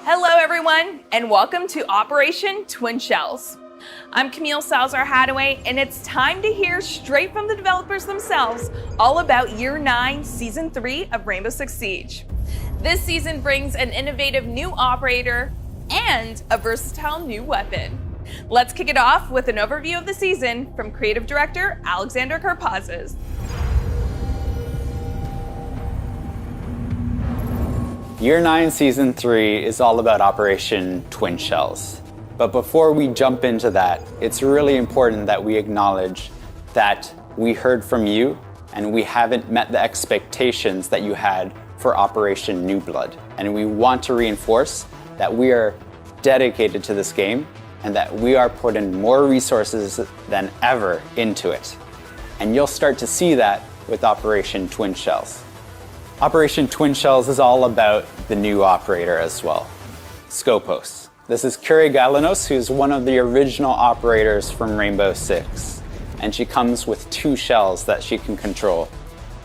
Hello everyone, and welcome to Operation Twin Shells. I'm Camille Salazar-Hadaway, and it's time to hear straight from the developers themselves all about Year 9, Season 3 of Rainbow Six Siege. This season brings an innovative new operator and a versatile new weapon. Let's kick it off with an overview of the season from Creative Director Alexander Karpazes. Year 9 Season 3 is all about Operation Twin Shells. But before we jump into that, it's really important that we acknowledge that we heard from you and we haven't met the expectations that you had for Operation New Blood. And we want to reinforce that we are dedicated to this game and that we are putting more resources than ever into it. And you'll start to see that with Operation Twin Shells. Operation Twin Shells is all about the new operator as well, Skopós. This is Kyrie Galanos, who's one of the original operators from Rainbow Six, and she comes with 2 shells that she can control.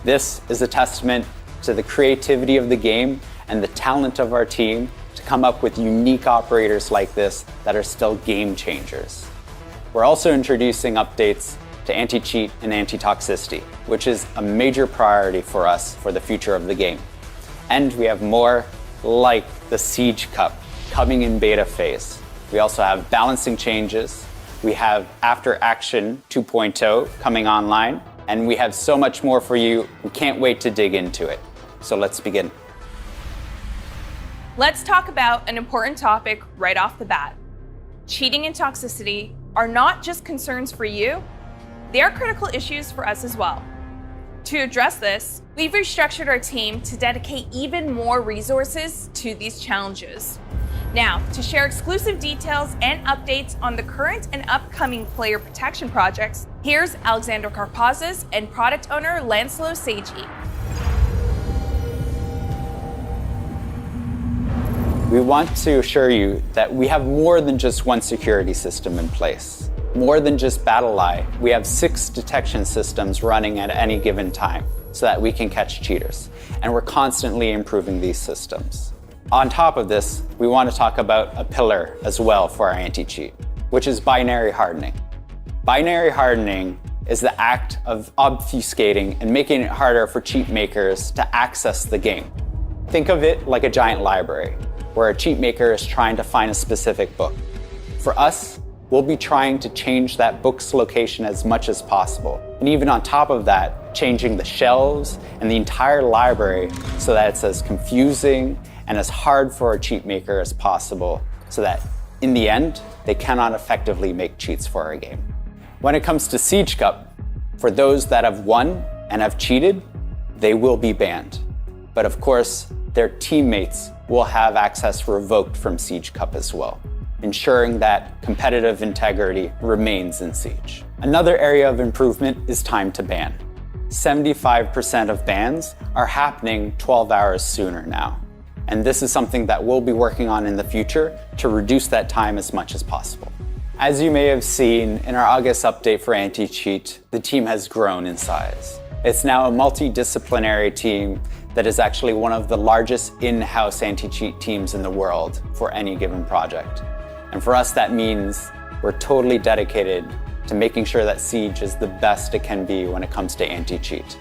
This is a testament to the creativity of the game and the talent of our team to come up with unique operators like this that are still game changers. We're also introducing updates to anti-cheat and anti-toxicity, which is a major priority for us for the future of the game. And we have more like the Siege Cup coming in beta phase. We also have balancing changes. We have After Action 2.0 coming online, and we have so much more for you. We can't wait to dig into it. So let's begin. Let's talk about an important topic right off the bat. Cheating and toxicity are not just concerns for you, they are critical issues for us as well. To address this, we've restructured our team to dedicate even more resources to these challenges. Now, to share exclusive details and updates on the current and upcoming player protection projects, here's Alexander Karpazes and product owner Lancelot Seiji. We want to assure you that we have more than just one security system in place. More than just BattleEye, we have 6 detection systems running at any given time so that we can catch cheaters. And we're constantly improving these systems. On top of this, we want to talk about a pillar as well for our anti-cheat, which is binary hardening. Binary hardening is the act of obfuscating and making it harder for cheat makers to access the game. Think of it like a giant library, where a cheat maker is trying to find a specific book. For us, we'll be trying to change that book's location as much as possible. And even on top of that, changing the shelves and the entire library so that it's as confusing and as hard for a cheat maker as possible, so that in the end, they cannot effectively make cheats for our game. When it comes to Siege Cup, for those that have won and have cheated, they will be banned. But of course, their teammates will have access revoked from Siege Cup as well, ensuring that competitive integrity remains in Siege. Another area of improvement is time to ban. 75% of bans are happening 12 hours sooner now. And this is something that we'll be working on in the future to reduce that time as much as possible. As you may have seen in our August update for anti-cheat, the team has grown in size. It's now a multidisciplinary team that is actually one of the largest in-house anti-cheat teams in the world for any given project. And for us, that means we're totally dedicated to making sure that Siege is the best it can be when it comes to anti-cheat.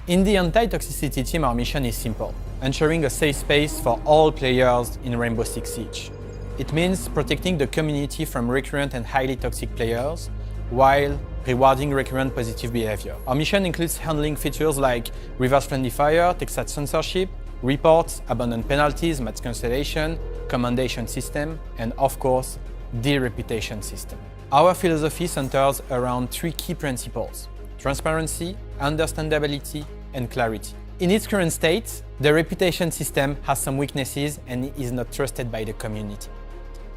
In the anti-toxicity team, our mission is simple: ensuring a safe space for all players in Rainbow Six Siege. It means protecting the community from recurrent and highly toxic players while rewarding recurrent positive behavior. Our mission includes handling features like reverse friendly fire, Texas censorship, reports, abandoned penalties, match cancellation, commendation system, and of course, the reputation system. Our philosophy centers around 3 key principles: transparency, understandability, and clarity. In its current state, the reputation system has some weaknesses and is not trusted by the community.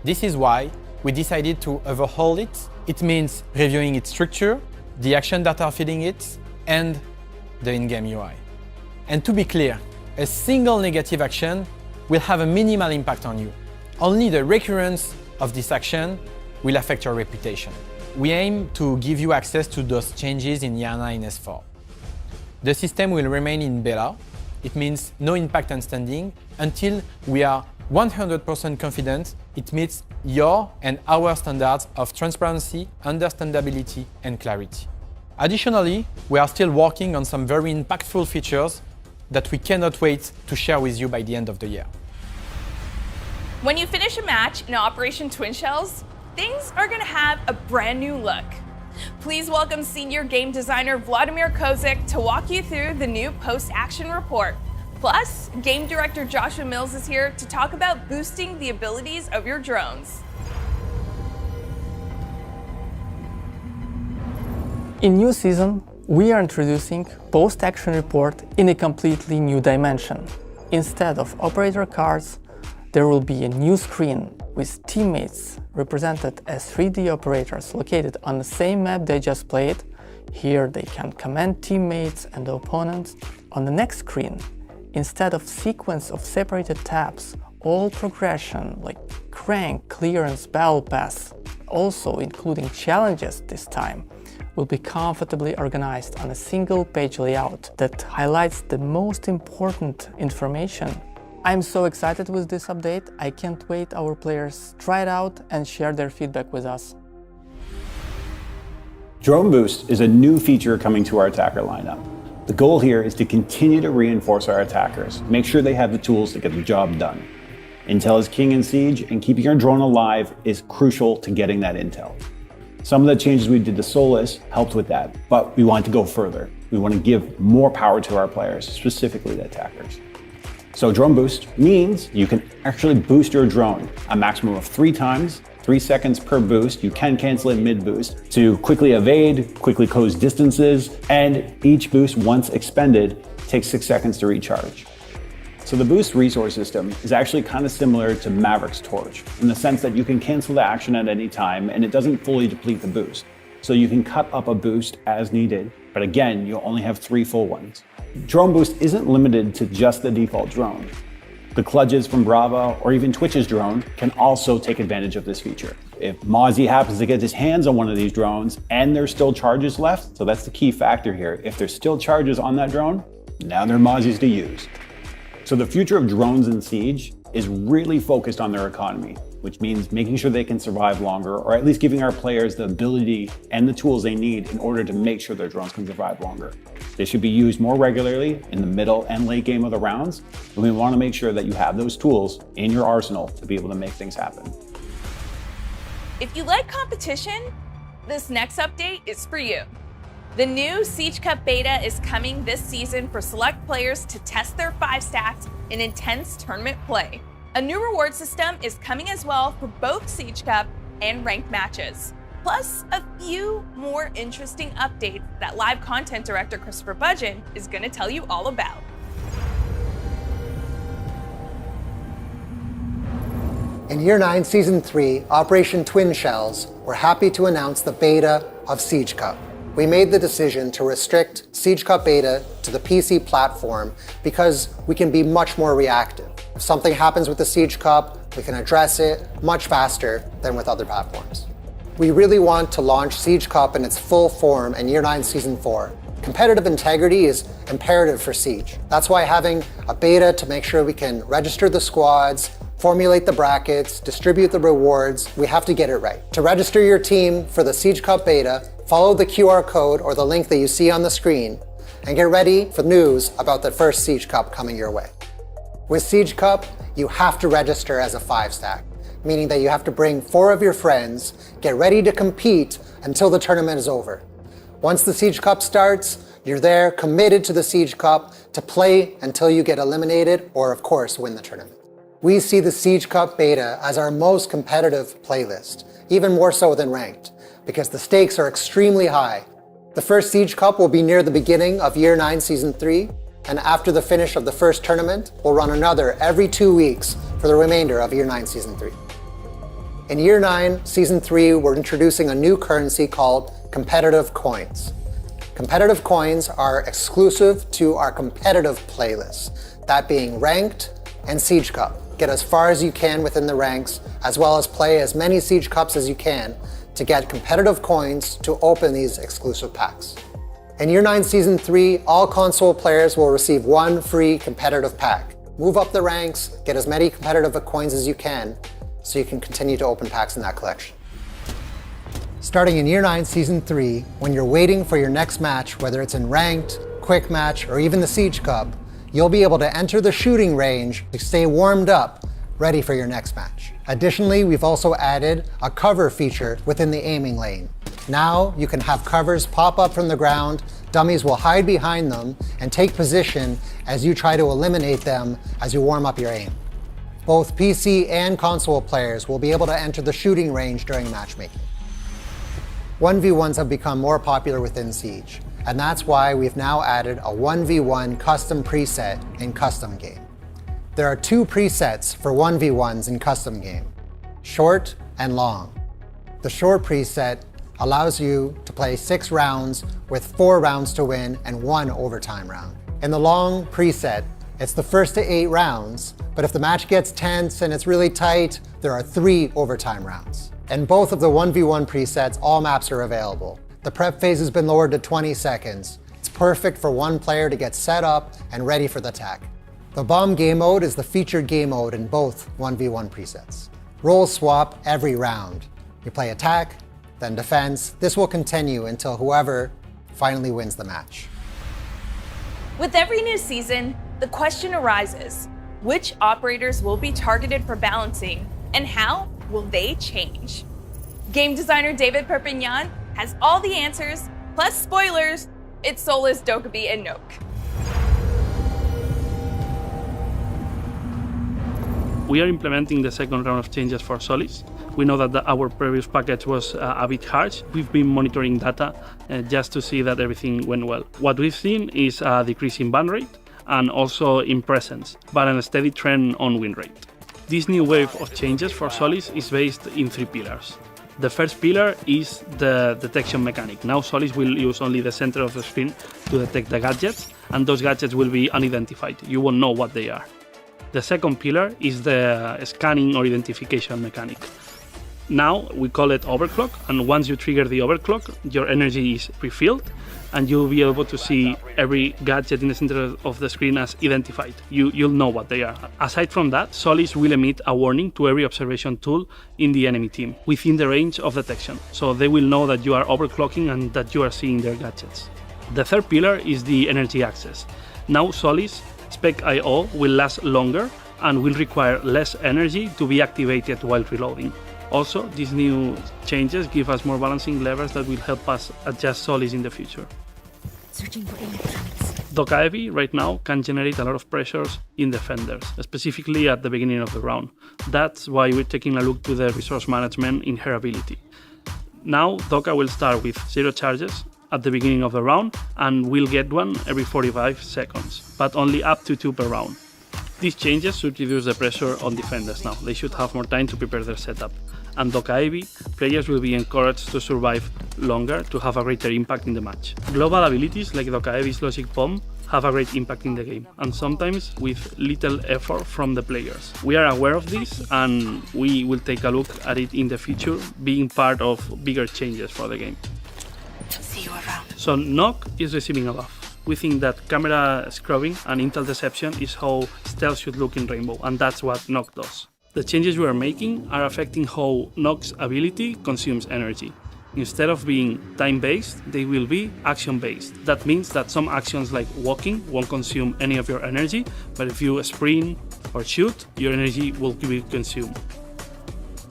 This is why we decided to overhaul it. It means reviewing its structure, the actions that are feeding it, and the in-game UI. And to be clear, a single negative action will have a minimal impact on you. Only the recurrence of this action will affect your reputation. We aim to give you access to those changes in Year 9 S4. The system will remain in beta, it means no impact on standing until we are 100% confident it meets your and our standards of transparency, understandability, and clarity. Additionally, we are still working on some very impactful features that we cannot wait to share with you by the end of the year. When you finish a match in Operation Twin Shells, things are going to have a brand new look. Please welcome senior game designer Vladimir Kozik to walk you through the new post-action report. Plus, game director Joshua Mills is here to talk about boosting the abilities of your drones. In new season, we are introducing post-action report in a completely new dimension. Instead of operator cards, there will be a new screen with teammates represented as 3D operators located on the same map they just played. Here they can command teammates and the opponents. On the next screen, instead of sequence of separated tabs, all progression like rank, clearance, battle pass, also including challenges this time, will be comfortably organized on a single page layout that highlights the most important information. I'm so excited with this update. I can't wait our players try it out and share their feedback with us. Drone Boost is a new feature coming to our attacker lineup. The goal here is to continue to reinforce our attackers, make sure they have the tools to get the job done. Intel is king in Siege, and keeping your drone alive is crucial to getting that intel. Some of the changes we did to Solis helped with that, but we want to go further. We want to give more power to our players, specifically the attackers. So Drone Boost means you can actually boost your drone a maximum of 3 times, 3 seconds per boost. You can cancel it mid-boost to quickly evade, quickly close distances, and each boost, once expended, takes 6 seconds to recharge. So the boost resource system is actually kind of similar to Maverick's Torch in the sense that you can cancel the action at any time and it doesn't fully deplete the boost. So you can cut up a boost as needed, but again, you'll only have 3 full ones. Drone Boost isn't limited to just the default drone. The Kludges from Brava or even Twitch's drone can also take advantage of this feature. If Mozzie happens to get his hands on one of these drones and there's still charges left, so that's the key factor here. If there's still charges on that drone, now they're Mozzie's to use. So the future of drones in Siege is really focused on their economy, which means making sure they can survive longer, or at least giving our players the ability and the tools they need in order to make sure their drones can survive longer. They should be used more regularly in the middle and late game of the rounds, and we want to make sure that you have those tools in your arsenal to be able to make things happen. If you like competition, this next update is for you. The new Siege Cup beta is coming this season for select players to test their 5 stacks in intense tournament play. A new reward system is coming as well for both Siege Cup and ranked matches. Plus, a few more interesting updates that live content director Christopher Budgeon is going to tell you all about. In Year 9, Season 3, Operation Twin Shells, we're happy to announce the beta of Siege Cup. We made the decision to restrict Siege Cup beta to the PC platform because we can be much more reactive. If something happens with the Siege Cup, we can address it much faster than with other platforms. We really want to launch Siege Cup in its full form in Year 9 Season 4. Competitive integrity is imperative for Siege. That's why having a beta to make sure we can register the squads, formulate the brackets, distribute the rewards, we have to get it right. To register your team for the Siege Cup beta, follow the QR code or the link that you see on the screen and get ready for news about the first Siege Cup coming your way. With Siege Cup, you have to register as a 5-stack, meaning that you have to bring 4 of your friends, get ready to compete until the tournament is over. Once the Siege Cup starts, you're there committed to the Siege Cup to play until you get eliminated or, of course, win the tournament. We see the Siege Cup beta as our most competitive playlist, even more so than ranked, because the stakes are extremely high. The first Siege Cup will be near the beginning of Year 9 Season 3, and after the finish of the first tournament, we'll run another every 2 weeks for the remainder of Year 9 Season 3. In Year 9 Season 3, we're introducing a new currency called Competitive Coins. Competitive coins are exclusive to our competitive playlist, that being Ranked and Siege Cup. Get as far as you can within the ranks, as well as play as many Siege Cups as you can to get competitive coins to open these exclusive packs. In Year 9 Season 3, all console players will receive one free competitive pack. Move up the ranks, get as many competitive coins as you can, so you can continue to open packs in that collection. Starting in Year 9 Season 3, when you're waiting for your next match, whether it's in Ranked, Quick Match, or even the Siege Cup, you'll be able to enter the shooting range to stay warmed up, ready for your next match. Additionally, we've also added a cover feature within the aiming lane. Now you can have covers pop up from the ground, dummies will hide behind them and take position as you try to eliminate them as you warm up your aim. Both PC and console players will be able to enter the shooting range during matchmaking. 1v1s have become more popular within Siege, and that's why we've now added a 1v1 custom preset in Custom Game. There are two presets for 1v1s in Custom Game, short and long. The short preset allows you to play 6 rounds with 4 rounds to win and 1 overtime round. In the long preset, it's the first to 8 rounds, but if the match gets tense and it's really tight, there are 3 overtime rounds. In both of the 1v1 presets, all maps are available. The prep phase has been lowered to 20 seconds. It's perfect for one player to get set up and ready for the attack. The bomb game mode is the featured game mode in both 1v1 presets. Roles swap every round. You play attack, then defense. This will continue until whoever finally wins the match. With every new season, the question arises, which operators will be targeted for balancing and how will they change? Game designer David Perpignan has all the answers, plus spoilers. It's Solis, Dokkaebi, and Nokk. We are implementing the second round of changes for Solis. We know that our previous package was a bit harsh. We've been monitoring data just to see that everything went well. What we've seen is a decrease in ban rate and also in presence, but a steady trend on win rate. This new wave of changes for Solis is based in 3 pillars. The first pillar is the detection mechanic. Now Solis will use only the center of the screen to detect the gadgets, and those gadgets will be unidentified. You won't know what they are. The second pillar is the scanning or identification mechanic. Now we call it overclock, and once you trigger the overclock, your energy is pre-filled, and you'll be able to see every gadget in the center of the screen as identified. You'll know what they are. Aside from that, Solis will emit a warning to every observation tool in the enemy team within the range of detection, so they will know that you are overclocking and that you are seeing their gadgets. The third pillar is the energy access. Now Solis Spec I/O will last longer and will require less energy to be activated while reloading. Also, these new changes give us more balancing levers that will help us adjust Solis in the future. Searching for electronics. Dokkaebi right now can generate a lot of pressures in defenders, specifically at the beginning of the round. That's why we're taking a look to the resource management in her ability. Now, Dokka will start with 0 charges at the beginning of the round and will get one every 45 seconds, but only up to 2 per round. These changes should reduce the pressure on defenders now. They should have more time to prepare their setup. And Dokkaebi, players will be encouraged to survive longer to have a greater impact in the match. Global abilities like Dokkaebi's Logic Bomb have a great impact in the game, and sometimes with little effort from the players. We are aware of this, and we will take a look at it in the future, being part of bigger changes for the game. See you around. So Nokk is receiving a buff. We think that camera scrubbing and intel deception is how stealth should look in Rainbow, and that's what Nokk does. The changes we are making are affecting how Nokk's ability consumes energy. Instead of being time-based, they will be action-based. That means that some actions like walking won't consume any of your energy, but if you sprint or shoot, your energy will be consumed.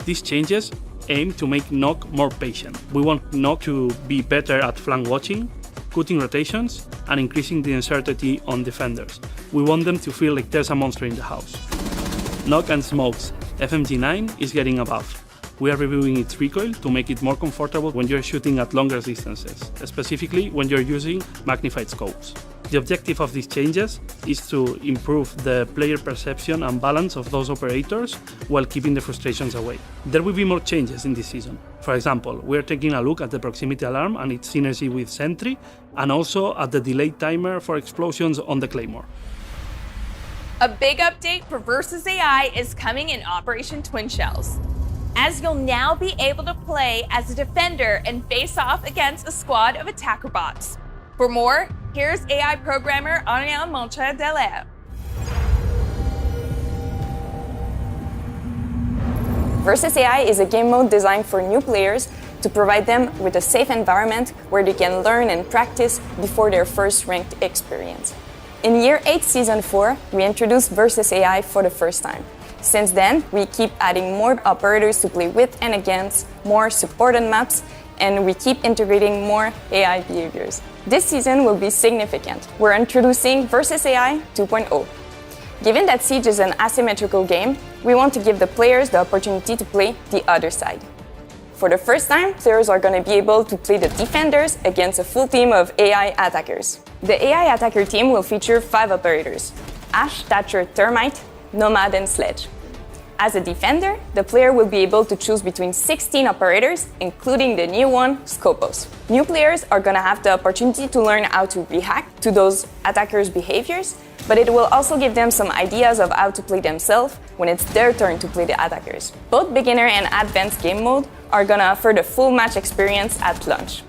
These changes aim to make Nokk more patient. We want Nokk to be better at flank watching, cutting rotations, and increasing the uncertainty on defenders. We want them to feel like there's a monster in the house. Nokk and Smoke's FMG9 is getting a buff. We are reviewing its recoil to make it more comfortable when you're shooting at longer distances, specifically when you're using magnified scopes. The objective of these changes is to improve the player perception and balance of those operators while keeping the frustrations away. There will be more changes in this season. For example, we are taking a look at the proximity alarm and its synergy with Sentry, and also at the delayed timer for explosions on the Claymore. A big update for Versus AI is coming in Operation Twin Shells, as you'll now be able to play as a defender and face off against a squad of attacker bots. For more, here's AI programmer Ariel Moncha-Delaire. Versus AI is a game mode designed for new players to provide them with a safe environment where they can learn and practice before their first ranked experience. In Year 8, Season 4, we introduced Versus AI for the first time. Since then, we keep adding more operators to play with and against, more supported maps, and we keep integrating more AI behaviors. This season will be significant. We're introducing Versus AI 2.0. Given that Siege is an asymmetrical game, we want to give the players the opportunity to play the other side. For the first time, players are going to be able to play the defenders against a full team of AI attackers. The AI attacker team will feature 5 operators: Ash, Thatcher, Termite, Nomad, and Sledge. As a defender, the player will be able to choose between 16 operators, including the new one, Skopós. New players are going to have the opportunity to learn how to react to those attackers' behaviors, but it will also give them some ideas of how to play themselves when it's their turn to play the attackers. Both beginner and advanced game mode are going to offer the full match experience at launch.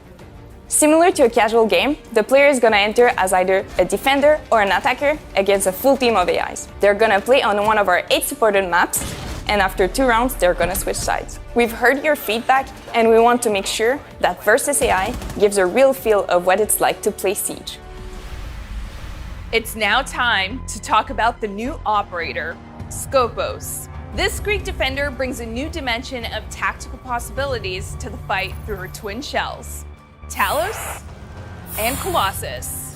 Similar to a casual game, the player is going to enter as either a defender or an attacker against a full team of AIs. They're going to play on one of our 8 supported maps, and after 2 rounds, they're going to switch sides. We've heard your feedback, and we want to make sure that Versus AI gives a real feel of what it's like to play Siege. It's now time to talk about the new operator, Skopós. This Greek defender brings a new dimension of tactical possibilities to the fight through her twin shells, Talos and Colossus.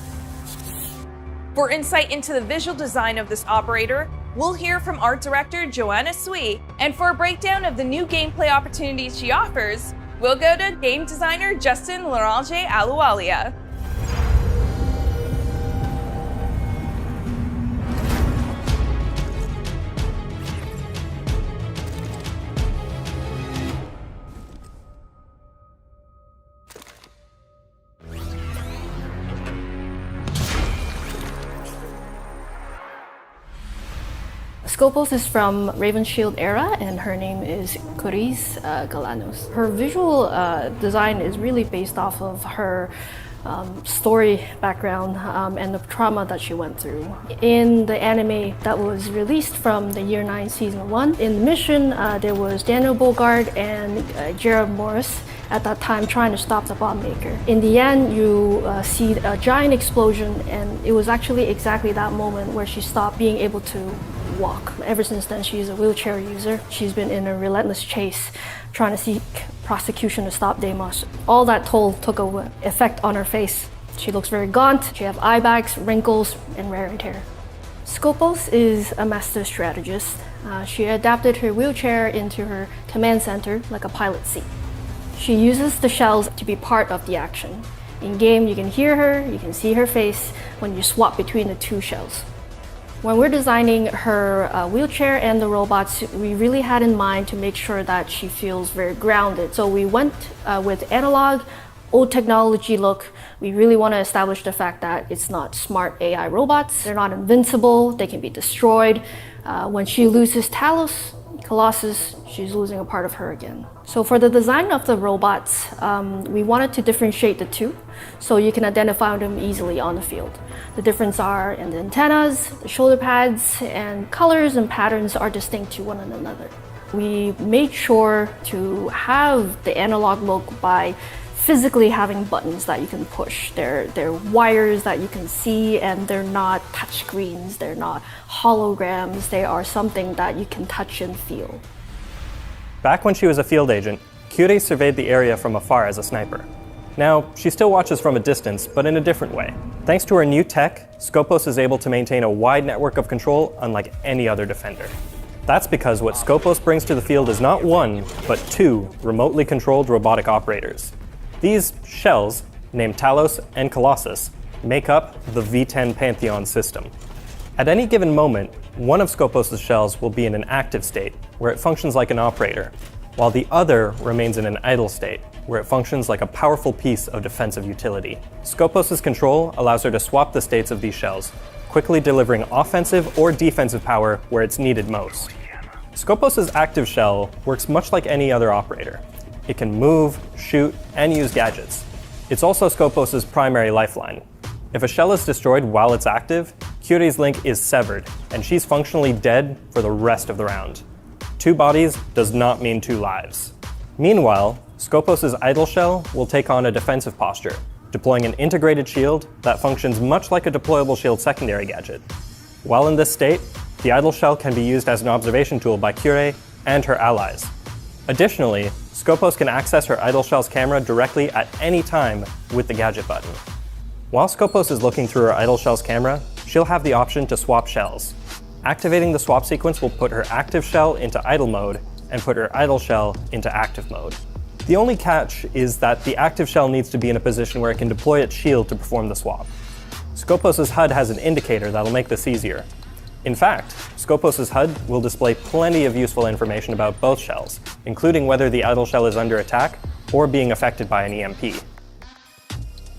For insight into the visual design of this operator, we'll hear from art director Joanna Sui, and for a breakdown of the new gameplay opportunities she offers, we'll go to game designer Justin Larange Aluwalia. Skopós is from Raven Shield era, and her name is Coris Galanos. Her visual design is really based off of her story background and the trauma that she went through. In the anime that was released from the Year 9 Season 1, in the mission there was Daniel Bogard and Jared Morris at that time trying to stop the bomb maker. In the end, you see a giant explosion, and it was actually exactly that moment where she stopped being able to walk. Ever since then, she's a wheelchair user. She's been in a relentless chase trying to seek prosecution to stop Deimos. All that toll took an effect on her face. She looks very gaunt, she has eye bags, wrinkles, and ragged hair. Skopós is a master strategist. She adapted her wheelchair into her command center like a pilot seat. She uses the shells to be part of the action. In game, you can hear her, you can see her face when you swap between the 2 shells. When we're designing her wheelchair and the robots, we really had in mind to make sure that she feels very grounded. So we went with analog, old technology look. We really want to establish the fact that it's not smart AI robots. They're not invincible, they can be destroyed. When she loses Talos, Colossus, she's losing a part of her again. So for the design of the robots, we wanted to differentiate the 2 so you can identify them easily on the field. The difference are in the antennas, the shoulder pads, and colors and patterns are distinct to one another. We made sure to have the analog look by physically having buttons that you can push. They're wires that you can see, and they're not touch screens, they're not holograms, they are something that you can touch and feel. Back when she was a field agent, Kyurei surveyed the area from afar as a sniper. Now, she still watches from a distance, but in a different way. Thanks to her new tech, Skopós is able to maintain a wide network of control unlike any other defender. That's because what Skopós brings to the field is not 1, but 2 remotely controlled robotic operators. These shells, named Talos and Colossus, make up the V10 Pantheon system. At any given moment, one of Skopós' shells will be in an active state, where it functions like an operator, while the other remains in an idle state, where it functions like a powerful piece of defensive utility. Skopós' control allows her to swap the states of these shells, quickly delivering offensive or defensive power where it's needed most. Skopós' active shell works much like any other operator. It can move, shoot, and use gadgets. It's also Skopós' primary lifeline. If a shell is destroyed while it's active, Kyurey's link is severed, and she's functionally dead for the rest of the round. 2 bodies does not mean 2 lives. Meanwhile, Skopós' idle shell will take on a defensive posture, deploying an integrated shield that functions much like a deployable shield secondary gadget. While in this state, the idle shell can be used as an observation tool by Kyurey and her allies. Additionally, Skopós can access her idle shell's camera directly at any time with the gadget button. While Skopós is looking through her idle shell's camera, she'll have the option to swap shells. Activating the swap sequence will put her active shell into idle mode and put her idle shell into active mode. The only catch is that the active shell needs to be in a position where it can deploy its shield to perform the swap. Skopós' HUD has an indicator that'll make this easier. In fact, Skopós' HUD will display plenty of useful information about both shells, including whether the idle shell is under attack or being affected by an EMP.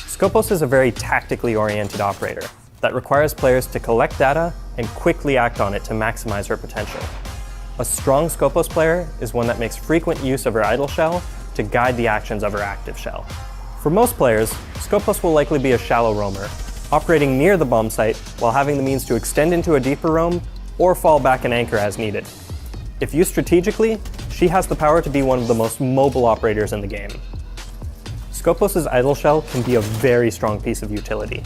Skopós is a very tactically oriented operator that requires players to collect data and quickly act on it to maximize her potential. A strong Skopós player is one that makes frequent use of her idle shell to guide the actions of her active shell. For most players, Skopós will likely be a shallow roamer, operating near the bomb site while having the means to extend into a deeper roam or fall back and anchor as needed. If used strategically, she has the power to be one of the most mobile operators in the game. Skopós' idle shell can be a very strong piece of utility.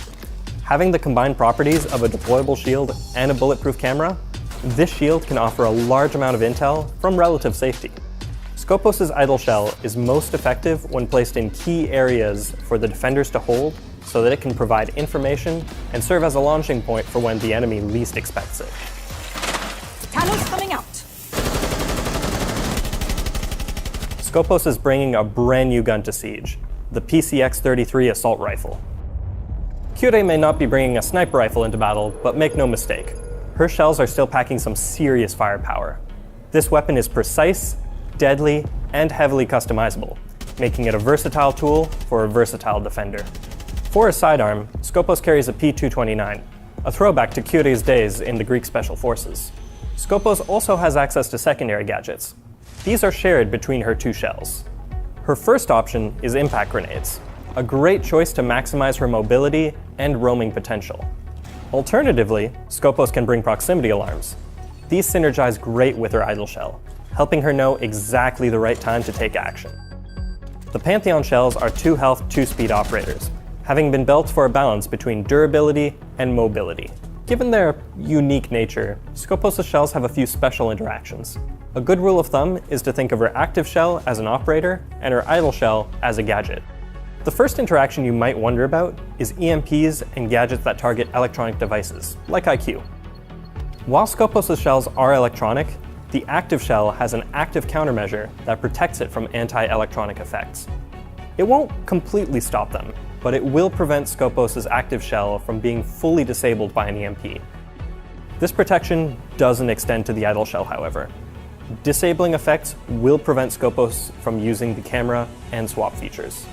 Having the combined properties of a deployable shield and a bulletproof camera, this shield can offer a large amount of intel from relative safety. Skopós' idle shell is most effective when placed in key areas for the defenders to hold so that it can provide information and serve as a launching point for when the enemy least expects it. Talos coming out. Skopós is bringing a brand new gun to Siege, the PCX-33 assault rifle. Kyurey may not be bringing a sniper rifle into battle, but make no mistake, her shells are still packing some serious firepower. This weapon is precise, deadly, and heavily customizable, making it a versatile tool for a versatile defender. For a sidearm, Skopós carries a P229, a throwback to Kyurey's days in the Greek Special Forces. Skopós also has access to secondary gadgets. These are shared between her 2 shells. Her first option is impact grenades, a great choice to maximize her mobility and roaming potential. Alternatively, Skopós can bring proximity alarms. These synergize great with her idle shell, helping her know exactly the right time to take action. The Pantheon shells are 2 health, 2 speed operators, having been built for a balance between durability and mobility. Given their unique nature, Skopós' shells have a few special interactions. A good rule of thumb is to think of her active shell as an operator and her idle shell as a gadget. The first interaction you might wonder about is EMPs and gadgets that target electronic devices, like IQ. While Skopós' shells are electronic, the active shell has an active countermeasure that protects it from anti-electronic effects. It won't completely stop them, but it will prevent Skopós' active shell from being fully disabled by an EMP. This protection doesn't extend to the idle shell, however. Disabling effects will prevent Skopós from using the camera and swap features.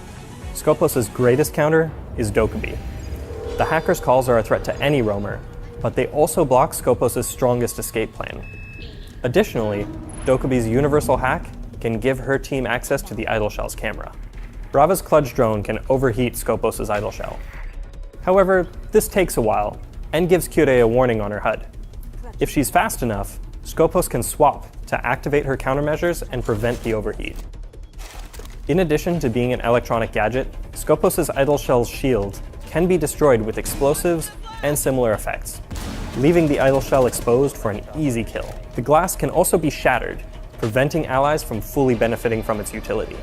Skopós' greatest counter is Dokkaebi. The hacker's calls are a threat to any roamer, but they also block Skopós' strongest escape plan. Additionally, Dokkaebi's universal hack can give her team access to the idle shell's camera. Brava's Kludge drone can overheat Skopós' idle shell. However, this takes a while, and gives Kyurey a warning on her HUD. If she's fast enough, Skopós can swap to activate her countermeasures and prevent the overheat. In addition to being an electronic gadget, Skopós' idle shell's shield can be destroyed with explosives and similar effects, leaving the idle shell exposed for an easy kill. The glass can also be shattered, preventing allies from fully benefiting from its utility.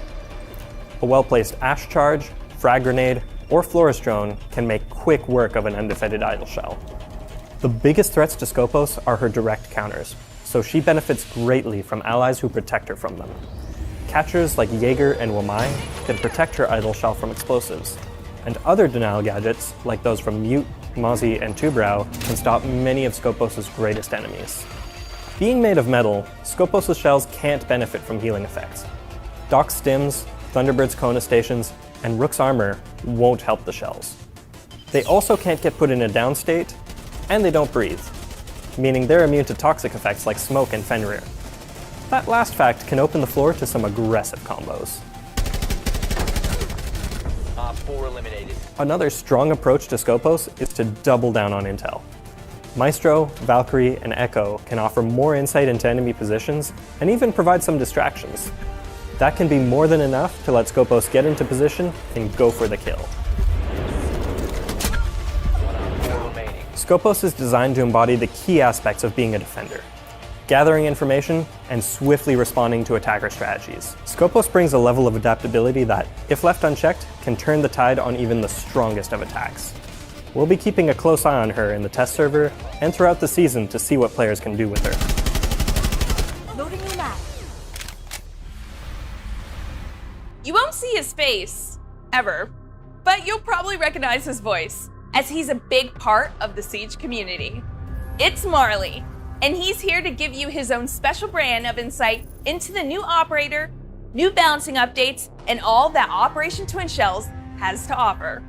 A well-placed ash charge, frag grenade, or Flores drone can make quick work of an undefended idle shell. The biggest threats to Skopós are her direct counters, so she benefits greatly from allies who protect her from them. Catchers like Jaeger and Wamai can protect her idle shell from explosives, and other denial gadgets, like those from Mute, Mozzie, and Tubrau, can stop many of Skopós' greatest enemies. Being made of metal, Skopós' shells can't benefit from healing effects. Doc's stims, Thunderbird's Kona stations, and Rook's armor won't help the shells. They also can't get put in a down state, and they don't breathe, meaning they're immune to toxic effects like smoke and Fenrir. That last fact can open the floor to some aggressive combos. Op 4 eliminated. Another strong approach to Skopós is to double down on intel. Maestro, Valkyrie, and Echo can offer more insight into enemy positions and even provide some distractions. That can be more than enough to let Skopós get into position and go for the kill. 1 Op 4 remaining. Skopós is designed to embody the key aspects of being a defender: gathering information and swiftly responding to attacker strategies. Skopós brings a level of adaptability that, if left unchecked, can turn the tide on even the strongest of attacks. We'll be keeping a close eye on her in the test server and throughout the season to see what players can do with her. Loading new map. You won't see his face, ever, but you'll probably recognize his voice, as he's a big part of the Siege community. It's Marley, and he's here to give you his own special brand of insight into the new operator, new balancing updates, and all that Operation Twin Shells has to offer.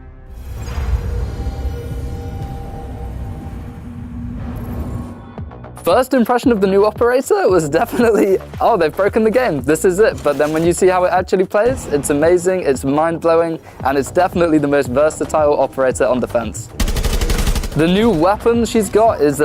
First impression of the new operator was definitely, oh, they've broken the game, this is it. But then when you see how it actually plays, it's amazing, it's mind-blowing, and it's definitely the most versatile operator on defense. The new weapon she's got is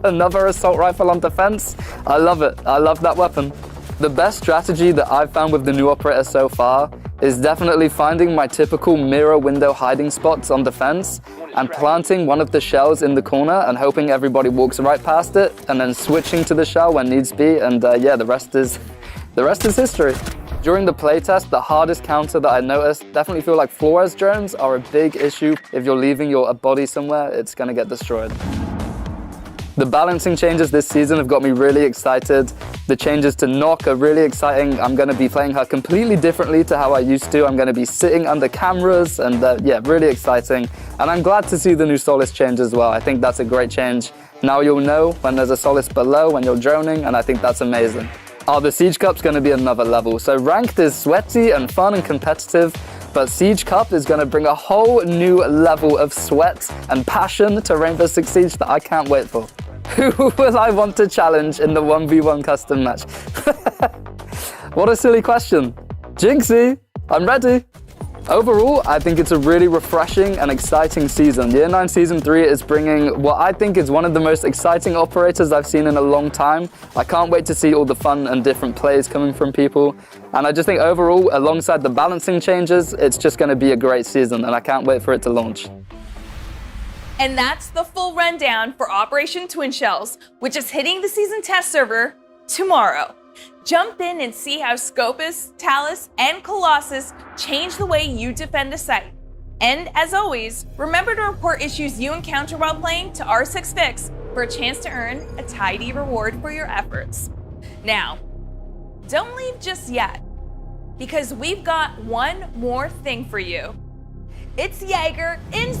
another assault rifle on defense. I love it, I love that weapon. The best strategy that I've found with the new operator so far is definitely finding my typical mirror window hiding spots on defense and planting one of the shells in the corner and hoping everybody walks right past it, and then switching to the shell when needs be, and yeah, the rest is history. During the playtest, the hardest counter that I noticed, definitely feel like Flores drones are a big issue. If you're leaving your body somewhere, it's gonna get destroyed. The balancing changes this season have got me really excited. The changes to Nokk are really exciting. I'm going to be playing her completely differently to how I used to. I'm going to be sitting under cameras, and yeah, really exciting. And I'm glad to see the new Solis change as well. I think that's a great change. Now you'll know when there's a Solis below when you're droning, and I think that's amazing. Oh, the Siege Cup's going to be another level. So ranked is sweaty and fun and competitive, but Siege Cup is going to bring a whole new level of sweat and passion to Rainbow Six Siege that I can't wait for. Who will I want to challenge in the 1v1 custom match? What a silly question. Jinxie, I'm ready. Overall, I think it's a really refreshing and exciting season. Year 9 Season 3 is bringing what I think is one of the most exciting operators I've seen in a long time. I can't wait to see all the fun and different plays coming from people. And I just think overall, alongside the balancing changes, it's just going to be a great season, and I can't wait for it to launch. And that's the full rundown for Operation Twin Shells, which is hitting the season test server tomorrow. Jump in and see how Skopós, Talus, and Colossus change the way you defend a site. And as always, remember to report issues you encounter while playing to R6Fix for a chance to earn a tidy reward for your efforts. Now, don't leave just yet, because we've got one more thing for you. It's Jaeger in